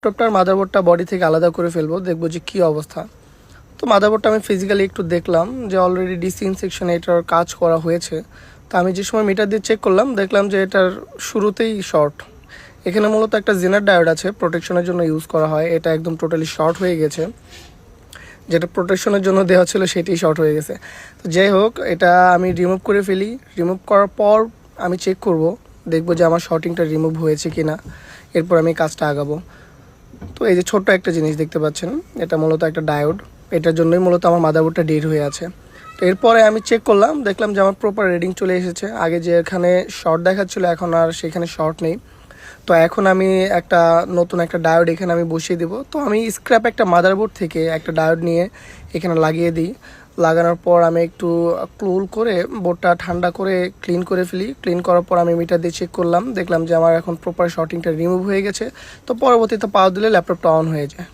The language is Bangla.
ল্যাপটপটার মাদারবোর্ডটা বডি থেকে আলাদা করে ফেলবো, দেখবো যে কী অবস্থা। তো মাদারবোর্ডটা আমি ফিজিক্যালি একটু দেখলাম যে অলরেডি ডিসি ইনসেকশনে এটার কাজ করা হয়েছে। তো আমি যে সময় মিটার দিয়ে চেক করলাম, দেখলাম যে এটার শুরুতেই শর্ট। এখানে মূলত একটা জেনার ডায়োড আছে, প্রোটেকশনের জন্য ইউজ করা হয়। এটা একদম টোটালি শর্ট হয়ে গেছে, যেটা প্রোটেকশনের জন্য দেওয়া ছিল সেটাই শর্ট হয়ে গেছে। তো যাই হোক, এটা আমি রিমুভ করে ফেলি। রিমুভ করার পর আমি চেক করব, দেখবো যে আমার শর্টিংটা রিমুভ হয়েছে কি না, এরপর আমি কাজটা আগাবো। তো এই যে ছোট্ট একটা জিনিস দেখতে পাচ্ছেন, এটা মূলত একটা ডায়োড। এটার জন্যই মূলত আমার মাদারবোর্ডটা ডেড হয়ে আছে। তো এরপরে আমি চেক করলাম, দেখলাম যে আমার প্রপার রিডিং চলে এসেছে। আগে যে এখানে শর্ট দেখাচ্ছিলো, এখন আর সেখানে শর্ট নেই। তো এখন আমি একটা নতুন একটা ডায়োড এখানে আমি বসিয়ে দেবো। তো আমি স্ক্র্যাপ একটা মাদারবোর্ড থেকে একটা ডায়োড নিয়ে এখানে লাগিয়ে দিই। লাগানোর পর আমি একটু কুল করে বোর্ডটা ঠান্ডা করে ক্লিন করে ফেলি। ক্লিন করার পর আমি মিটার দিয়ে চেক করলাম, দেখলাম যে আমার এখন প্রপার শর্টিংটা রিমুভ হয়ে গেছে। তো পরবর্তীতে পাওয়ার দিলে ল্যাপটপটা অন হয়ে যায়।